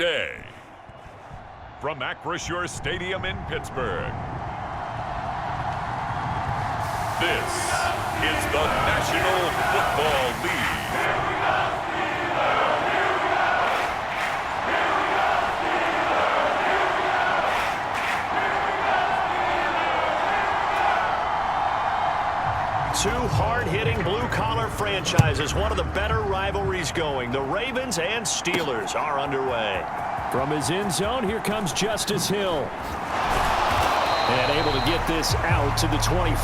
day. From Acrisure Stadium in Pittsburgh, this is the National Football League. Two hard-hitting blue-collar franchises, one of the better rivalries going. The Ravens and Steelers are underway. From his end zone, here comes Justice Hill. And able to get this out to the 25.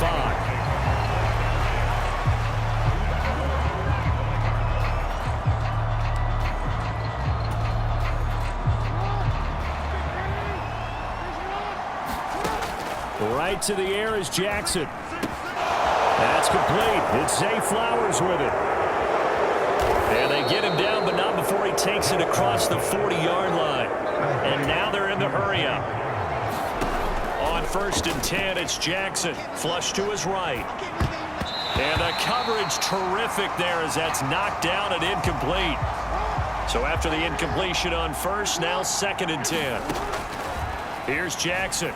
Right to the air is Jackson. That's complete. It's Zay Flowers with it. And they get him down, but not before he takes it across the 40-yard line. And now they're in the hurry-up. On 1st and 10, it's Jackson. Flush to his right. And the coverage terrific there as that's knocked down and incomplete. So after the incompletion on 1st, now 2nd and 10. Here's Jackson.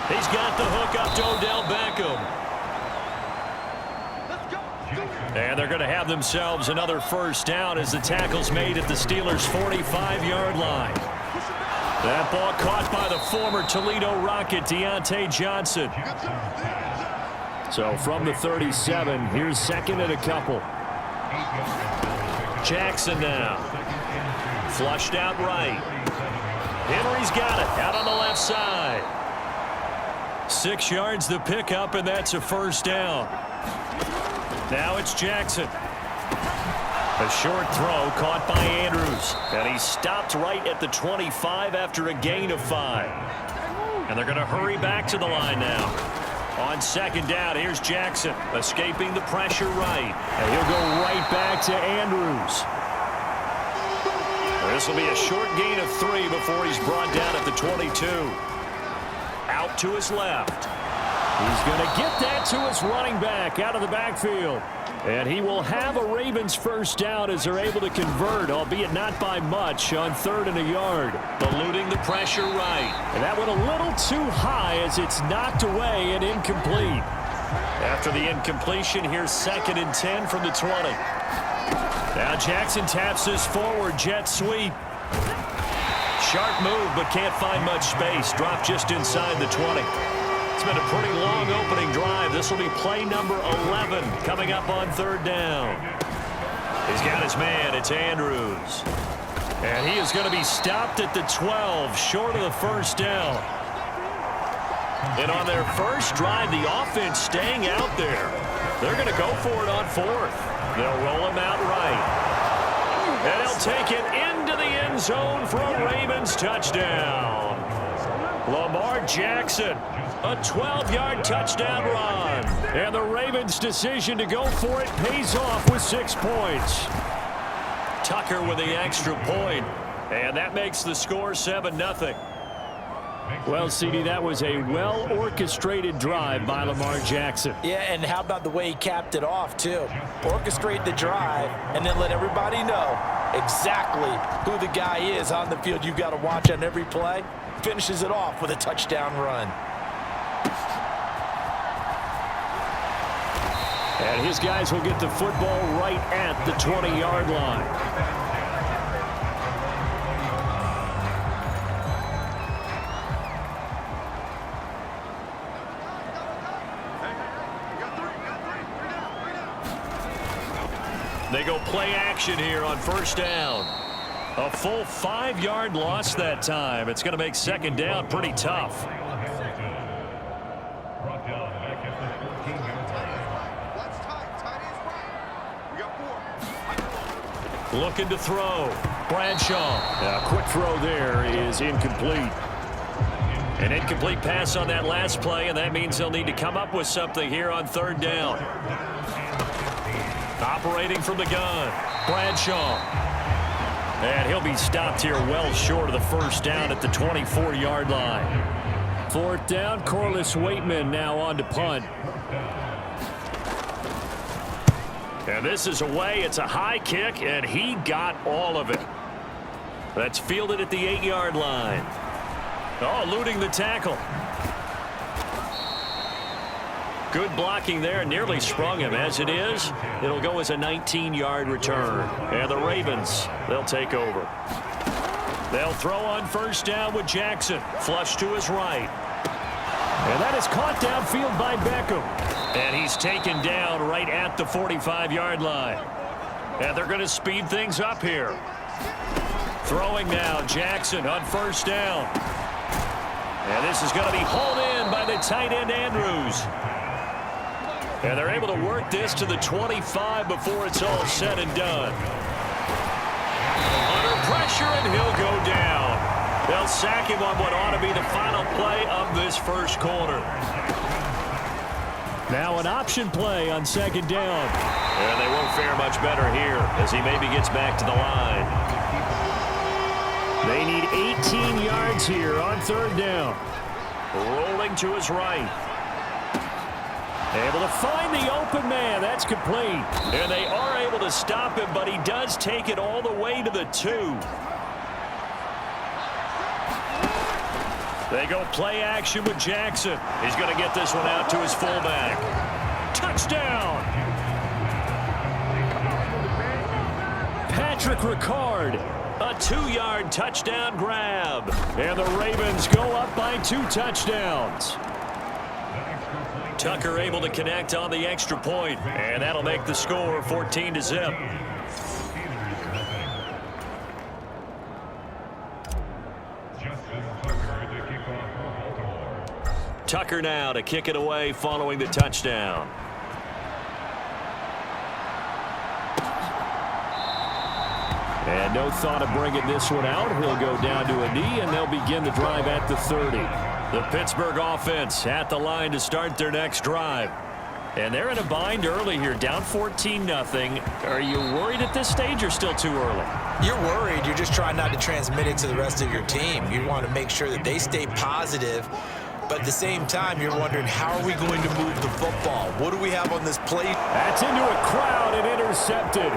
He's got the hook up to Odell Beckham. And they're going to have themselves another 1st down as the tackle's made at the Steelers' 45-yard line. That ball caught by the former Toledo Rocket, Deontay Johnson. So from the 37, here's 2nd and a couple. Jackson now. Flushed out right. Henry's got it out on the left side. 6 yards the pickup, and that's a 1st down. Now it's Jackson. A short throw caught by Andrews. And he stopped right at the 25 after a gain of 5. And they're going to hurry back to the line now. On 2nd down, here's Jackson. Escaping the pressure right. And he'll go right back to Andrews. This will be a short gain of 3 before he's brought down at the 22. Out to his left. He's going to get that to his running back out of the backfield. And he will have a Ravens 1st down as they're able to convert, albeit not by much, on 3rd and a yard. Eluding the pressure right. And that went a little too high as it's knocked away and incomplete. After the incompletion, here's 2nd and 10 from the 20. Now Jackson taps this forward jet sweep. Sharp move, but can't find much space. Dropped just inside the 20. It's been a pretty long opening drive. This will be play number 11 coming up on 3rd down. He's got his man. It's Andrews. And he is going to be stopped at the 12, short of the 1st down. And on their first drive, the offense staying out there. They're going to go for it on 4th. They'll roll him out right. And he'll take it into the end zone for a Ravens touchdown. Lamar Jackson, a 12-yard touchdown run. And the Ravens' decision to go for it pays off with 6 points. Tucker with the extra point. And that makes the score 7-0. Well, CD, that was a well-orchestrated drive by Lamar Jackson. Yeah, and how about the way he capped it off, too? Orchestrate the drive and then let everybody know exactly who the guy is on the field you got to watch on every play. Finishes it off with a touchdown run. And his guys will get the football right at the 20-yard line. They go play action here on 1st down. A full 5-yard loss that time. It's going to make 2nd down pretty tough. Looking to throw. Bradshaw. A quick throw there is incomplete. An incomplete pass on that last play, and that means they'll need to come up with something here on 3rd down. Operating from the gun, Bradshaw. And he'll be stopped here well short of the 1st down at the 24-yard line. 4th down, Corliss Waitman now on to punt. And this is away. It's a high kick, and he got all of it. That's fielded at the 8-yard line. Oh, eluding the tackle. Good blocking there, nearly sprung him. As it is, it'll go as a 19-yard return. And the Ravens, they'll take over. They'll throw on first down with Jackson. Flush to his right. And that is caught downfield by Beckham. And he's taken down right at the 45-yard line. And they're going to speed things up here. Throwing now, Jackson on first down. And this is going to be hauled in by the tight end, Andrews. And they're able to work this to the 25 before it's all said and done. Under pressure, and he'll go down. They'll sack him on what ought to be the final play of this first quarter. Now an option play on second down. And they won't fare much better here as he maybe gets back to the line. They need 18 yards here on third down. Rolling to his right. Able to find the open man. That's complete. And they are able to stop him, but he does take it all the way to the 2. They go play action with Jackson. He's going to get this one out to his fullback. Touchdown! Patrick Ricard. A 2-yard touchdown grab. And the Ravens go up by 2 touchdowns. Tucker able to connect on the extra point, and that'll make the score 14-0. Tucker now to kick it away following the touchdown. And no thought of bringing this one out. He'll go down to a knee, and they'll begin the drive at the 30. The Pittsburgh offense at the line to start their next drive. And they're in a bind early here, down 14-0. Are you worried at this stage or still too early? You're worried. You're just trying not to transmit it to the rest of your team. You want to make sure that they stay positive. But at the same time, you're wondering, how are we going to move the football? What do we have on this plate? That's into a crowd and intercepted.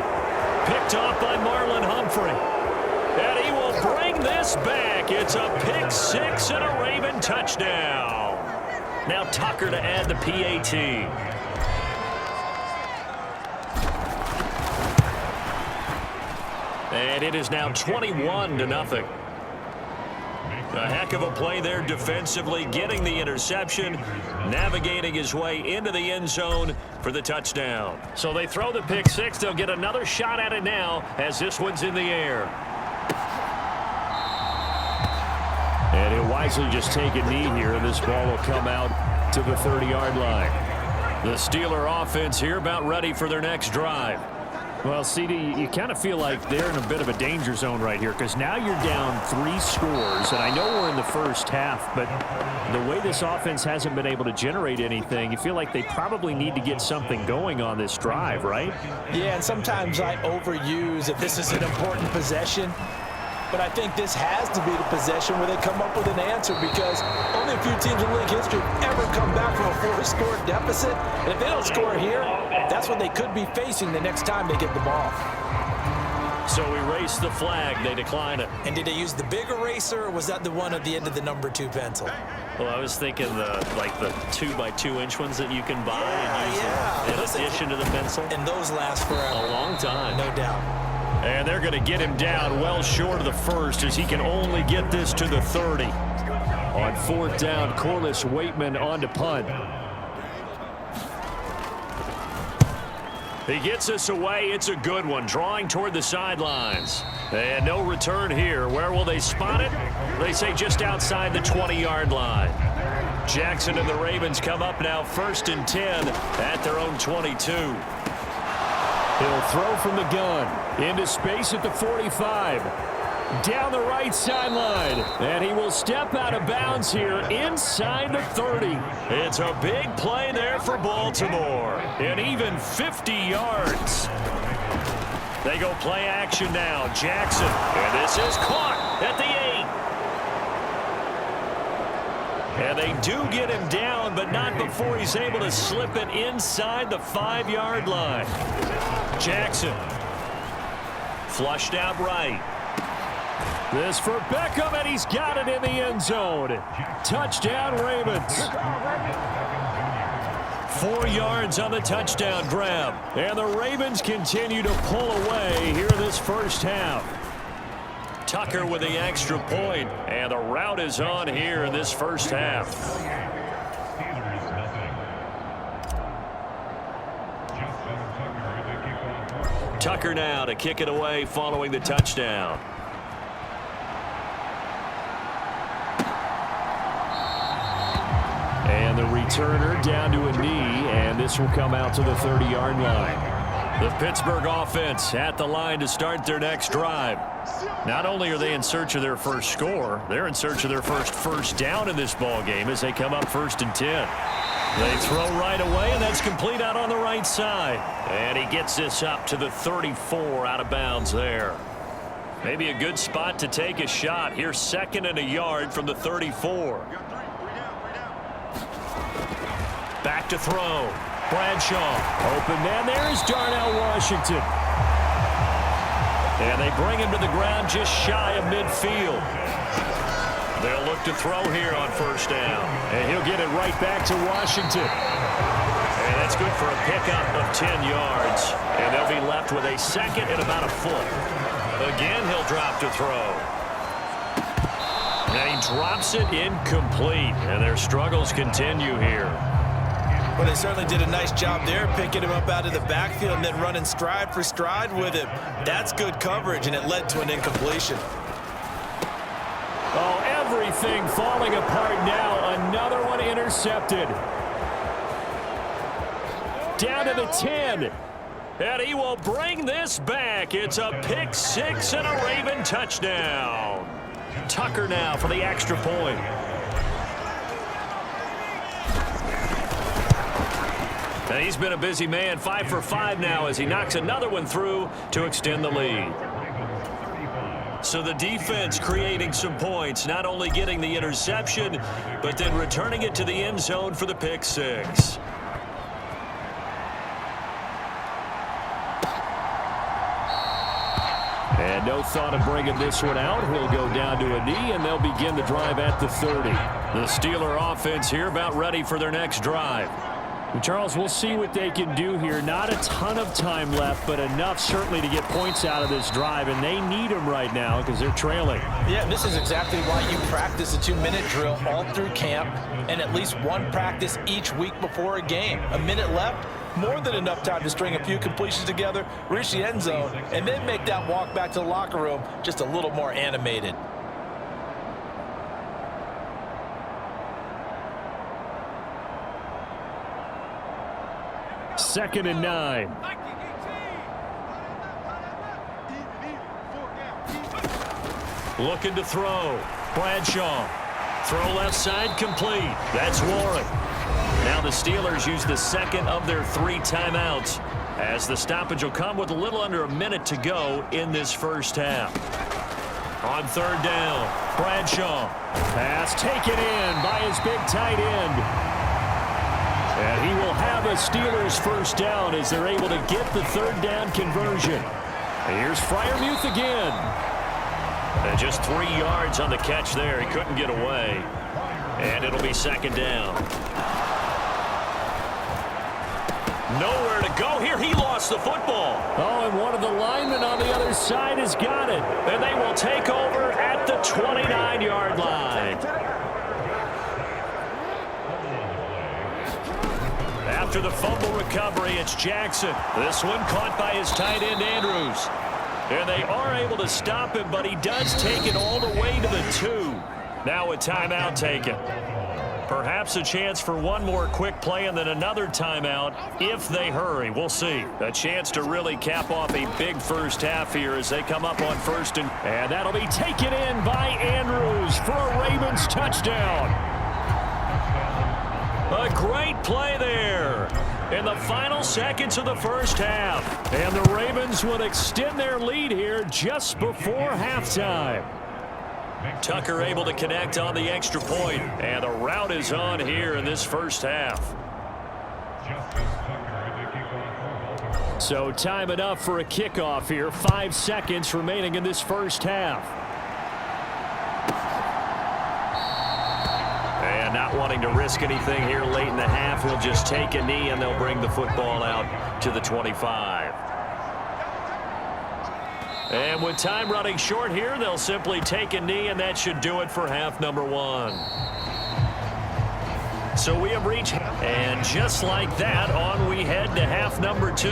Picked off by Marlon Humphrey. And he will bring this back. It's a pick 6 and a Raven touchdown. Now Tucker to add the PAT. And it is now 21-0. A heck of a play there defensively, getting the interception, navigating his way into the end zone for the touchdown. So they throw the pick 6. They'll get another shot at it now as this one's in the air. And he'll wisely just take a knee here, and this ball will come out to the 30-yard line. The Steeler offense here about ready for their next drive. Well, CD, you kind of feel like they're in a bit of a danger zone right here because now you're down 3 scores, and I know we're in the first half, but the way this offense hasn't been able to generate anything, you feel like they probably need to get something going on this drive, right? Yeah, and sometimes I overuse if this is an important possession, but I think this has to be the possession where they come up with an answer because only a few teams in league history have ever come back from a 4-score deficit. And if they don't score here, that's what they could be facing the next time they get the ball. So erase the flag. They decline it. And did they use the big eraser, or was that the one at the end of the number 2 pencil? Well, I was thinking the 2x2-inch ones that you can buy and use in addition to the pencil. And those last forever. A long time. No doubt. And they're going to get him down well short of the first as he can only get this to the 30. On fourth down, Corliss Waitman on to punt. He gets us away. It's a good one, drawing toward the sidelines. And no return here. Where will they spot it? They say just outside the 20-yard line. Jackson and the Ravens come up now 1st and 10 at their own 22. He'll throw from the gun into space at the 45. Down the right sideline. And he will step out of bounds here inside the 30. It's a big play there for Baltimore. And even 50 yards. They go play action now. Jackson. And this is caught at the 8. And they do get him down, but not before he's able to slip it inside the 5-yard line. Jackson. Flushed out right. This for Beckham, and he's got it in the end zone. Touchdown, Ravens. 4 yards on the touchdown grab. And the Ravens continue to pull away here in this first half. Tucker with the extra point, and the route is on here in this first half. Tucker now to kick it away following the touchdown. And the returner down to a knee, and this will come out to the 30-yard line. The Pittsburgh offense at the line to start their next drive. Not only are they in search of their first score, they're in search of their first down in this ball game as they come up 1st and 10. They throw right away, and that's complete out on the right side. And he gets this up to the 34 out of bounds there. Maybe a good spot to take a shot. Here's 2nd and a yard from the 34. Back to throw. Bradshaw. Open man. There's Darnell Washington. And they bring him to the ground just shy of midfield. They'll look to throw here on 1st down. And he'll get it right back to Washington. And that's good for a pickup of 10 yards. And they'll be left with a 2nd and about a foot. Again, he'll drop to throw. And he drops it incomplete. And their struggles continue here. Well, they certainly did a nice job there, picking him up out of the backfield and then running stride for stride with him. That's good coverage, and it led to an incompletion. Oh, everything falling apart now. Another one intercepted. Down to the 10. And he will bring this back. It's a pick 6 and a Raven touchdown. Tucker now for the extra point. And he's been a busy man, 5 for 5 now as he knocks another one through to extend the lead. So the defense creating some points, not only getting the interception, but then returning it to the end zone for the pick 6. And no thought of bringing this one out. He'll go down to a knee, and they'll begin the drive at the 30. The Steeler offense here about ready for their next drive. Charles, we'll see what they can do here. Not a ton of time left, but enough certainly to get points out of this drive, and they need them right now because they're trailing. Yeah, this is exactly why you practice a 2-minute drill all through camp and at least one practice each week before a game. A minute left, more than enough time to string a few completions together, reach the end zone, and then make that walk back to the locker room just a little more animated. Second and 9. Looking to throw. Bradshaw. Throw left side complete. That's Warren. Now the Steelers use the 2nd of their 3 timeouts as the stoppage will come with a little under a minute to go in this first half. On 3rd down, Bradshaw. Pass taken in by his big tight end. And he will have a Steelers first down as they're able to get the 3rd down conversion. And here's Freiermuth again. And just 3 yards on the catch there. He couldn't get away. And it'll be 2nd down. Nowhere to go here. He lost the football. Oh, and one of the linemen on the other side has got it. And they will take over at the 29-yard line. After the fumble recovery, it's Jackson. This one caught by his tight end, Andrews. And they are able to stop him, but he does take it all the way to the 2. Now a timeout taken. Perhaps a chance for one more quick play and then another timeout if they hurry. We'll see. A chance to really cap off a big first half here as they come up on 1st and that'll be taken in by Andrews for a Ravens touchdown. A great play there in the final seconds of the first half. And the Ravens would extend their lead here just before halftime. Tucker able to connect on the extra point, and the route is on here in this first half. So time enough for a kickoff here. 5 seconds remaining in this first half. And not wanting to risk anything here late in the half, he'll just take a knee, and they'll bring the football out to the 25. And with time running short here, they'll simply take a knee, and that should do it for half number 1. So we have reached, and just like that, on we head to half number 2.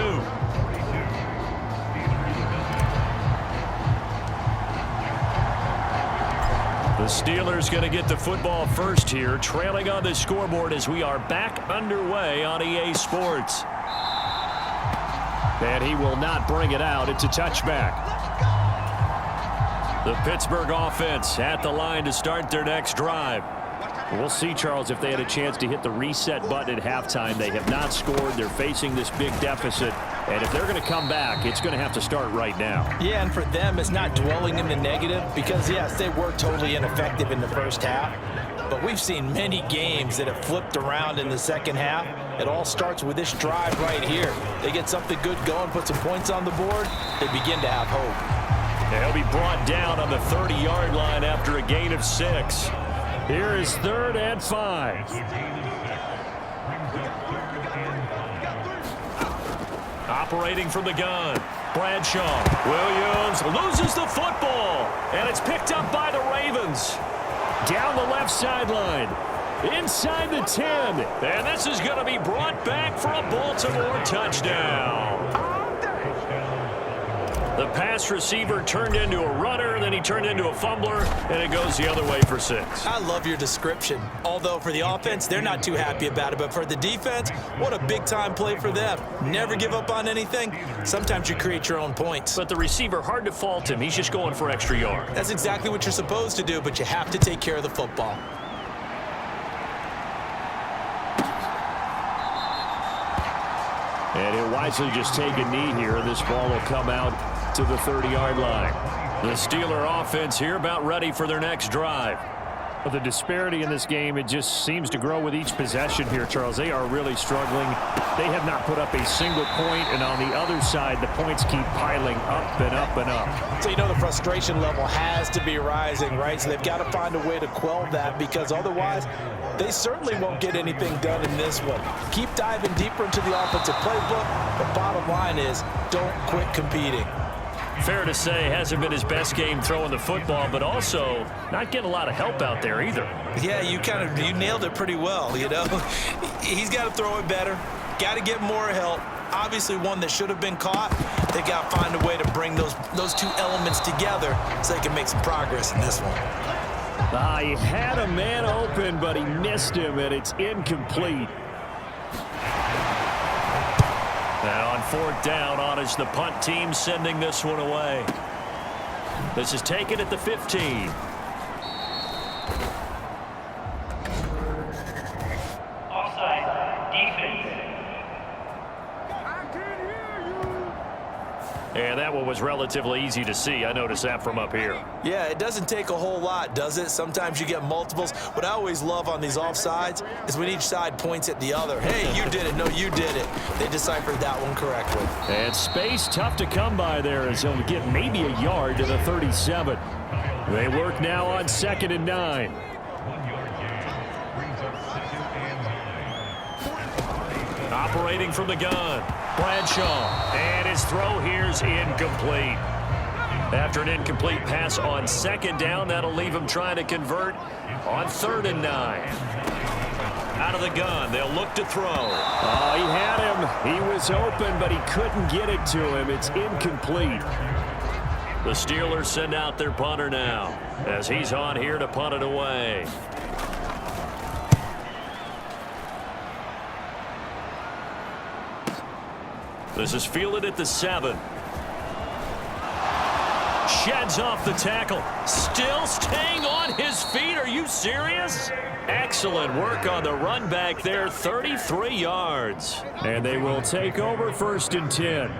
The Steelers going to get the football first here, trailing on the scoreboard as we are back underway on EA Sports. And he will not bring it out. It's a touchback. The Pittsburgh offense at the line to start their next drive. We'll see, Charles, if they had a chance to hit the reset button at halftime. They have not scored. They're facing this big deficit. And if they're going to come back, it's going to have to start right now. Yeah, and for them, it's not dwelling in the negative because, yes, they were totally ineffective in the first half. But we've seen many games that have flipped around in the second half. It all starts with this drive right here. They get something good going, put some points on the board, they begin to have hope. And he'll be brought down on the 30-yard line after a gain of 6. Here is 3rd and 5. Operating from the gun, Bradshaw. Williams loses the football, and it's picked up by the Ravens. Down the left sideline, inside the 10, and this is going to be brought back for a Baltimore touchdown. The pass receiver turned into a runner, then he turned into a fumbler, and it goes the other way for 6. I love your description. Although for the offense, they're not too happy about it. But for the defense, what a big-time play for them. Never give up on anything. Sometimes you create your own points. But the receiver, hard to fault him. He's just going for extra yard. That's exactly what you're supposed to do, but you have to take care of the football. And he'll wisely just take a knee here, and this ball will come out to the 30-yard line. The Steeler offense here about ready for their next drive. But the disparity in this game, it just seems to grow with each possession here, Charles. They are really struggling. They have not put up a single point, and on the other side, the points keep piling up and up and up. So you know the frustration level has to be rising, right? So they've got to find a way to quell that because otherwise they certainly won't get anything done in this one. Keep diving deeper into the offensive playbook. The bottom line is don't quit competing. Fair to say, hasn't been his best game throwing the football, but also not getting a lot of help out there either. Yeah, you nailed it pretty well, you know. He's got to throw it better, got to get more help. Obviously one that should have been caught. They got to find a way to bring those two elements together so they can make some progress in this one. He had a man open, but he missed him, and it's incomplete. Now on 4th down, on is the punt team sending this one away. This is taken at the 15. Offside, defense. And that one was relatively easy to see. I noticed that from up here. Yeah, it doesn't take a whole lot, does it? Sometimes you get multiples. What I always love on these offsides is when each side points at the other. Hey, you did it. No, you did it. They deciphered that one correctly. And space tough to come by there as he'll get maybe a yard to the 37. They work now on 2nd and 9. Operating from the gun, Bradshaw, and his throw here's incomplete. After an incomplete pass on 2nd down, that'll leave him trying to convert on 3rd and 9. Out of the gun, they'll look to throw. Oh, he had him. He was open, but he couldn't get it to him. It's incomplete. The Steelers send out their punter now as he's on here to punt it away. This is fielded at the 7. Sheds off the tackle. Still staying on his feet. Are you serious? Excellent work on the run back there. 33 yards. And they will take over 1st and 10.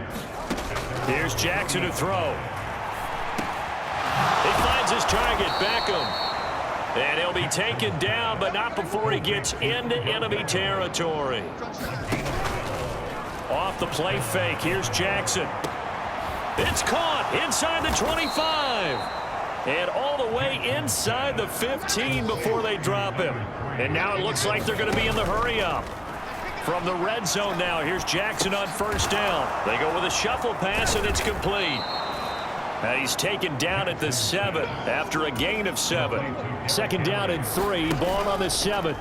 Here's Jackson to throw. He finds his target, Beckham. And he'll be taken down, but not before he gets into enemy territory. Off the play fake, here's Jackson. It's caught inside the 25. And all the way inside the 15 before they drop him. And now it looks like they're going to be in the hurry-up. From the red zone now, here's Jackson on first down. They go with a shuffle pass, and it's complete. And he's taken down at the 7 after a gain of 7. 2nd down and 3, ball on the 7.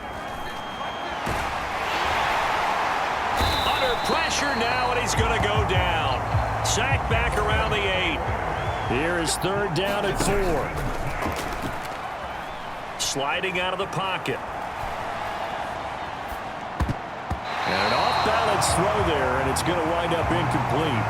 Under pressure now, and he's going to go down. Sacked back around the 8. Here is 3rd down and 4. Sliding out of the pocket. And an off-balance throw there, and it's going to wind up incomplete.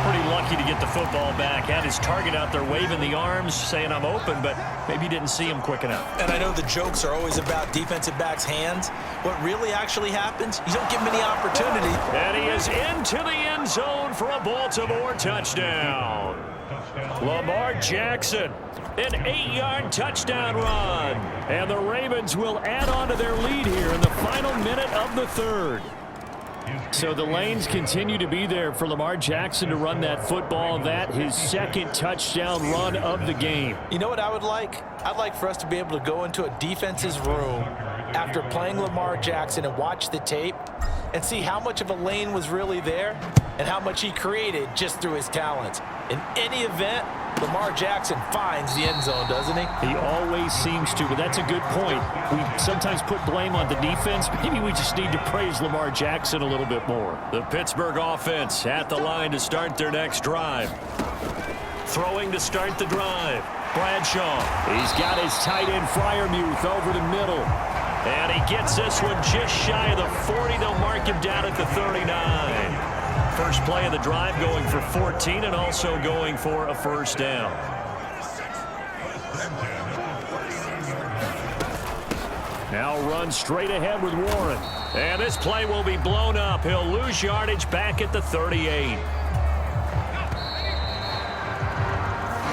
Pretty lucky to get the football back. Had his target out there waving the arms, saying I'm open, but maybe didn't see him quick enough. And I know the jokes are always about defensive backs' hands. What really actually happens, you don't get many opportunities. And he is into the end zone for a Baltimore touchdown. Lamar Jackson, an 8-yard touchdown run. And the Ravens will add on to their lead here in the final minute of the 3rd. So the lanes continue to be there for Lamar Jackson to run that football. That his 2nd touchdown run of the game. You know what I would like? I'd like for us to be able to go into a defense's room after playing Lamar Jackson and watch the tape and see how much of a lane was really there and how much he created just through his talents. In any event, Lamar Jackson finds the end zone, doesn't he? He always seems to, but that's a good point. We sometimes put blame on the defense, but maybe we just need to praise Lamar Jackson a little bit more. The Pittsburgh offense at the line to start their next drive. Throwing to start the drive. Bradshaw. He's got his tight end Freiermuth over the middle. And he gets this one just shy of the 40. They'll mark him down at the 39. First play of the drive going for 14 and also going for a first down. Now run straight ahead with Warren. And this play will be blown up. He'll lose yardage back at the 38.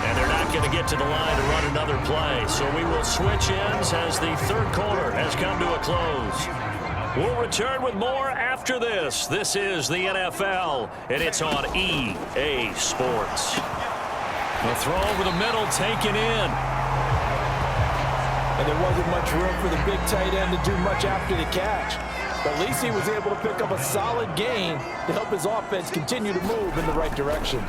And they're not going to get to the line to run another play. So we will switch ends as the 3rd quarter has come to a close. We'll return with more after this. This is the NFL, and it's on EA Sports. The throw over the middle taken in. And there wasn't much room for the big tight end to do much after the catch. But at least he was able to pick up a solid gain to help his offense continue to move in the right direction.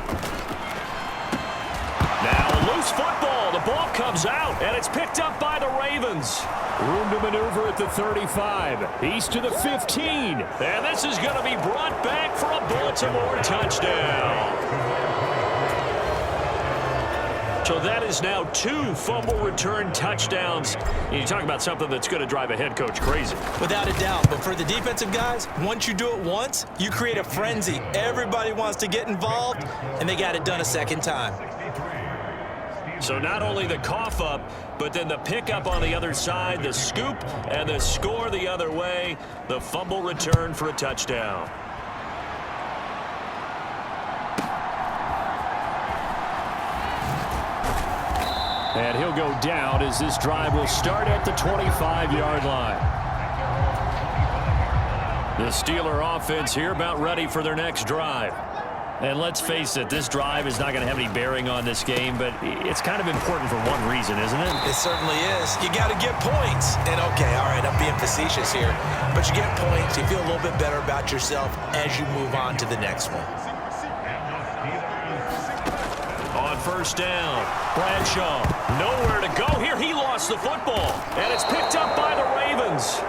Now loose football. The ball comes out, and it's picked up by the Ravens. Room to maneuver at the 35. He's to the 15. And this is going to be brought back for a Baltimore touchdown. So that is now 2 fumble return touchdowns. You talk about something that's going to drive a head coach crazy. Without a doubt. But for the defensive guys, once you do it once, you create a frenzy. Everybody wants to get involved, and they got it done a second time. So not only the cough up, but then the pickup on the other side, the scoop, and the score the other way, the fumble return for a touchdown. And he'll go down as this drive will start at the 25-yard line. The Steeler offense here about ready for their next drive. And let's face it, this drive is not going to have any bearing on this game, but it's kind of important for one reason, isn't it? It certainly is. You got to get points. And, okay, all right, I'm being facetious here. But you get points, you feel a little bit better about yourself as you move on to the next one. On first down, Bradshaw, nowhere to go here. He lost the football, and it's picked up by the Ravens.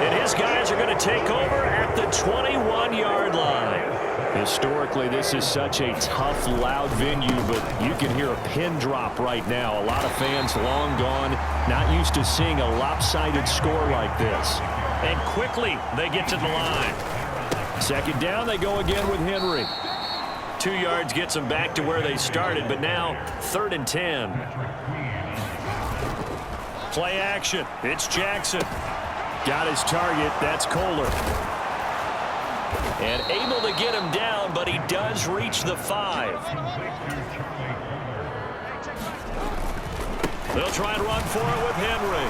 And his guys are going to take over at the 21-yard line. Historically, this is such a tough, loud venue, but you can hear a pin drop right now. A lot of fans long gone, not used to seeing a lopsided score like this. And quickly, they get to the line. 2nd down, they go again with Henry. 2 yards gets them back to where they started, but now 3rd and 10. Play action. It's Jackson. Got his target. That's Kohler. And able to get him down, but he does reach the 5. They'll try and run for it with Henry.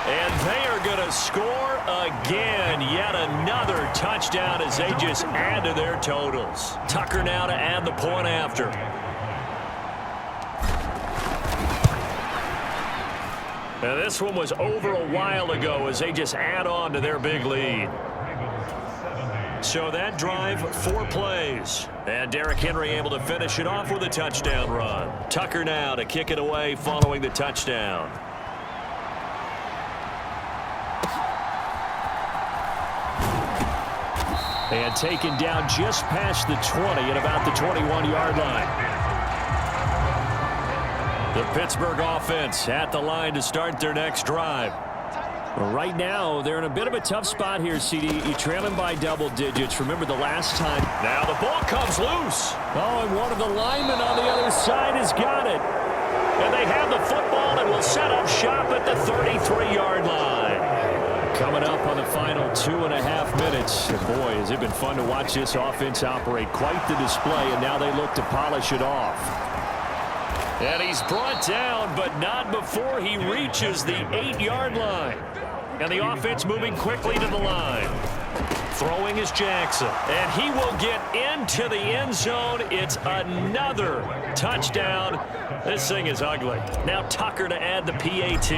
And they are going to score again. Yet another touchdown as they just add to their totals. Tucker now to add the point after. And this one was over a while ago as they just add on to their big lead. So that drive, 4 plays. And Derrick Henry able to finish it off with a touchdown run. Tucker now to kick it away following the touchdown. And taken down just past the 20 at about the 21-yard line. The Pittsburgh offense at the line to start their next drive. Well, right now, they're in a bit of a tough spot here, CD. You trail them by double digits. Remember the last time. Now the ball comes loose. Oh, and one of the linemen on the other side has got it. And they have the football and will set up shop at the 33-yard line. Coming up on the final 2.5 minutes. And boy, has it been fun to watch this offense operate. Quite the display, and now they look to polish it off. And he's brought down, but not before he reaches the 8-yard line. And the offense moving quickly to the line. Throwing is Jackson. And he will get into the end zone. It's another touchdown. This thing is ugly. Now Tucker to add the PAT.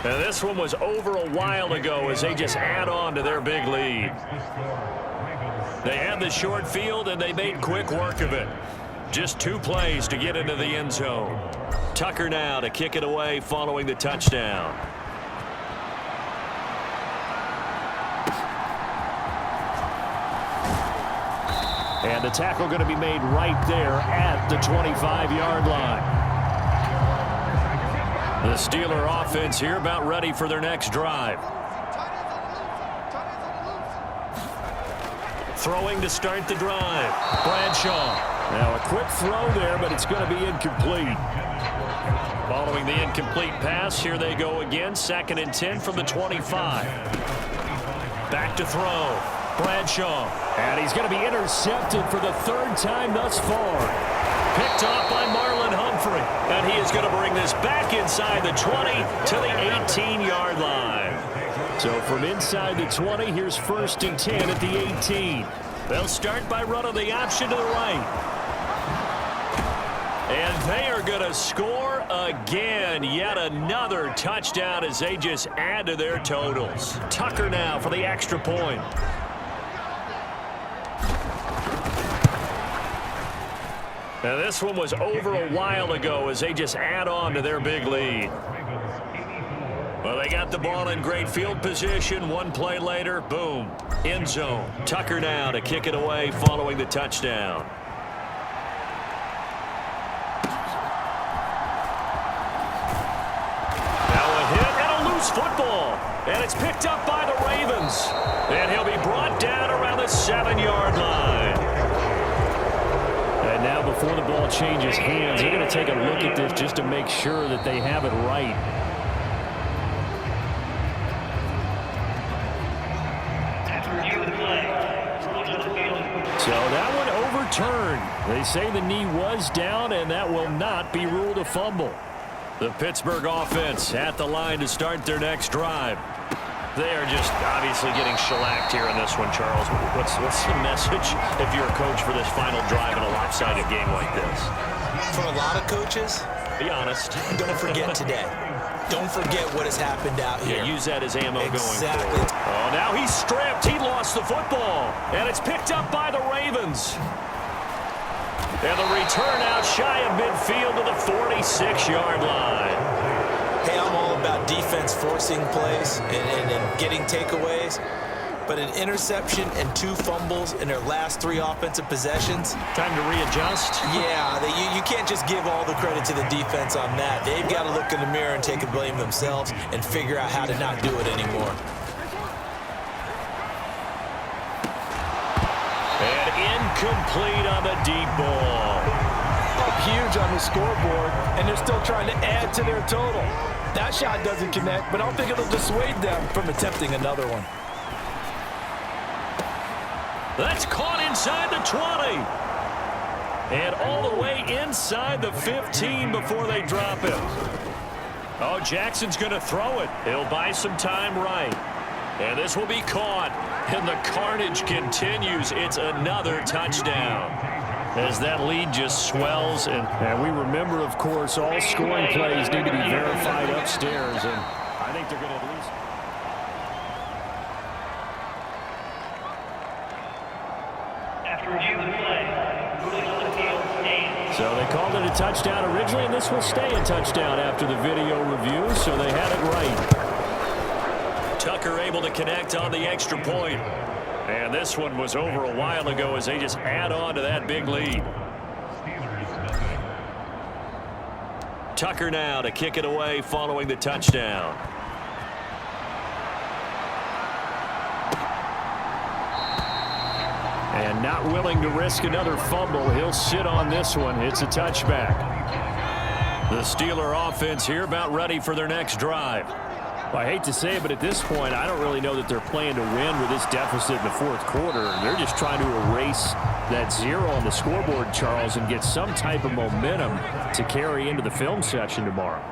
And this one was over a while ago as they just add on to their big lead. They had the short field, and they made quick work of it. Just 2 plays to get into the end zone. Tucker now to kick it away following the touchdown. And the tackle going to be made right there at the 25-yard line. The Steeler offense here about ready for their next drive. Throwing to start the drive. Bradshaw. Now a quick throw there, but it's going to be incomplete. Following the incomplete pass, here they go again. 2nd and 10 from the 25. Back to throw. Bradshaw. And he's going to be intercepted for the 3rd time thus far. Picked off by Marlon Humphrey. And he is going to bring this back inside the 20 to the 18-yard line. So from inside the 20, here's 1st and 10 at the 18. They'll start by running the option to the right. And they are going to score again. Yet another touchdown as they just add to their totals. Tucker now for the extra point. Now this one was over a while ago as they just add on to their big lead. Well, they got the ball in great field position. 1 play later, boom, end zone. Tucker now to kick it away following the touchdown. Now a hit and a loose football. And it's picked up by the Ravens. And he'll be brought down around the 7-yard line. And now before the ball changes hands, they're going to take a look at this just to make sure that they have it right. So that one overturned. They say the knee was down, and that will not be ruled a fumble. The Pittsburgh offense at the line to start their next drive. They are just obviously getting shellacked here in this one, Charles. What's the message if you're a coach for this final drive in a lopsided game like this? For a lot of coaches, be honest. Don't forget today. Don't forget what has happened out here. Yeah, use that as ammo going Exactly. forward. Oh, now he's stripped. He lost the football. And it's picked up by the Ravens. And the return out shy of midfield to the 46-yard line. Hey, I'm all about defense forcing plays and getting takeaways. But an interception and 2 fumbles in their last 3 offensive possessions. Time to readjust. Yeah, you can't just give all the credit to the defense on that. They've got to look in the mirror and take a blame themselves and figure out how to not do it anymore. And incomplete on the deep ball. Up huge on the scoreboard, and they're still trying to add to their total. That shot doesn't connect, but I don't think it'll dissuade them from attempting another one. That's caught inside the 20. And all the way inside the 15 before they drop him. Oh, Jackson's going to throw it. He'll buy some time right. And this will be caught. And the carnage continues. It's another touchdown. as that lead just swells. And we remember, of course, all scoring plays need to be verified upstairs, and I think they're going to at least... So they called it a touchdown originally, and this will stay a touchdown after the video review, so they had it right. Tucker able to connect on the extra point. And this one was over a while ago as they just add on to that big lead. Tucker now to kick it away following the touchdown. And not willing to risk another fumble. He'll sit on this one. It's a touchback. The Steeler offense here about ready for their next drive. Well, I hate to say it, but at this point, I don't really know that they're playing to win with this deficit in the fourth quarter. They're just trying to erase that 0 on the scoreboard, Charles, and get some type of momentum to carry into the film session tomorrow.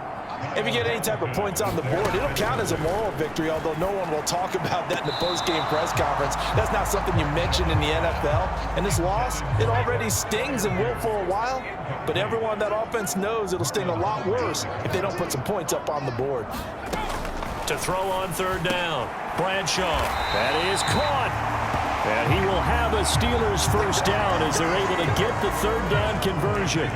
If you get any type of points on the board, it'll count as a moral victory, although no one will talk about that in the post-game press conference. That's not something you mention in the NFL. And this loss, it already stings and will for a while, but everyone on that offense knows it'll sting a lot worse if they don't put some points up on the board. To throw on third down, Bradshaw. That is caught. And he will have a Steelers first down as they're able to get the third down conversion.